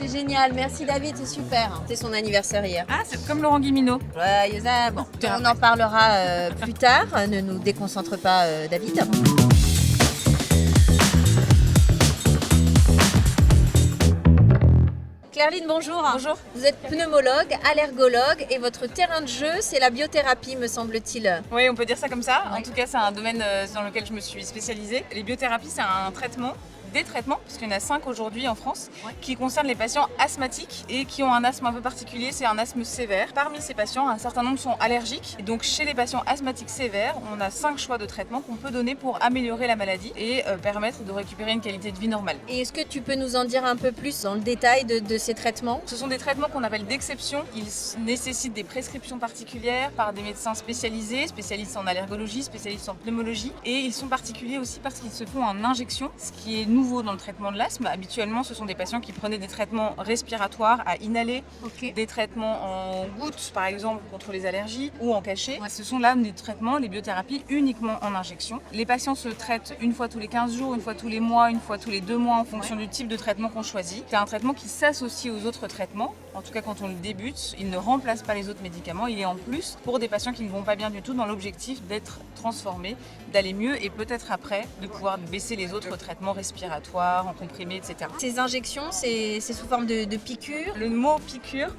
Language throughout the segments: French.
C'est génial, merci David, c'est super. C'est son anniversaire hier. Ah, c'est comme Laurent Guimino. Joyeux bon, on en parlera plus tard, ne nous déconcentre pas David. Claire-Lyne, bonjour. Bonjour. Vous êtes pneumologue, allergologue et votre terrain de jeu, c'est la biothérapie, me semble-t-il. Oui, on peut dire ça comme ça. Oui. En tout cas, c'est un domaine dans lequel je me suis spécialisée. Les biothérapies, c'est un traitement, des traitements, parce qu'il y en a 5 aujourd'hui en France, qui concernent les patients asthmatiques et qui ont un asthme un peu particulier, c'est un asthme sévère. Parmi ces patients, un certain nombre sont allergiques. Et donc chez les patients asthmatiques sévères, on a 5 choix de traitements qu'on peut donner pour améliorer la maladie et permettre de récupérer une qualité de vie normale. Et est-ce que tu peux nous en dire un peu plus dans le détail de ces traitements? Ce sont des traitements qu'on appelle d'exception. Ils nécessitent des prescriptions particulières par des médecins spécialisés, spécialistes en allergologie, spécialistes en pneumologie. Et ils sont particuliers aussi parce qu'ils se font en injection, ce qui est nouveau dans le traitement de l'asthme. Habituellement, ce sont des patients qui prenaient des traitements respiratoires à inhaler, des traitements en gouttes, par exemple, contre les allergies, ou en cachet. Ce sont là des traitements, les biothérapies, uniquement en injection. Les patients se traitent une fois tous les 15 jours, une fois tous les mois, une fois tous les 2 mois, en fonction du type de traitement qu'on choisit. C'est un traitement qui s'associe aux autres traitements. En tout cas, quand on le débute, il ne remplace pas les autres médicaments. Il est en plus pour des patients qui ne vont pas bien du tout, dans l'objectif d'être transformés, d'aller mieux et peut-être après de pouvoir baisser les autres traitements respiratoires, en comprimés, etc. Ces injections, c'est sous forme de piqûres? Le mot piqûre,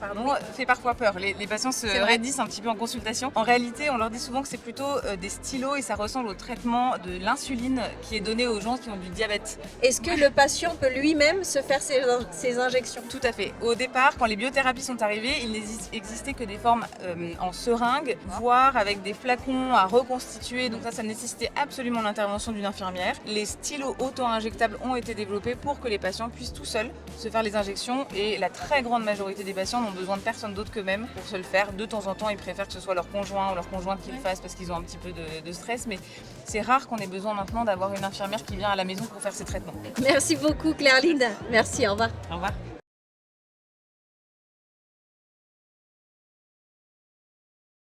fait parfois peur. Les patients se raidissent un petit peu en consultation. En réalité, on leur dit souvent que c'est plutôt des stylos et ça ressemble au traitement de l'insuline qui est donné aux gens qui ont du diabète. Est-ce que le patient peut lui-même se faire ces injections? Tout à fait. Au départ, quand les biothérapies sont arrivées, il n'existait que des formes en seringue, voire avec des flacons à reconstituer. Donc ça nécessitait absolument l'intervention d'une infirmière. Les stylos auto-injectables ont été développés pour que les patients puissent tout seuls se faire les injections et la très grande majorité des patients n'ont besoin de personne d'autre qu'eux-mêmes pour se le faire. De temps en temps, ils préfèrent que ce soit leur conjoint ou leur conjointe qui le fasse parce qu'ils ont un petit peu de stress, mais c'est rare qu'on ait besoin maintenant d'avoir une infirmière qui vient à la maison pour faire ces traitements. Merci beaucoup Claire-Lyne. Merci, au revoir. Au revoir.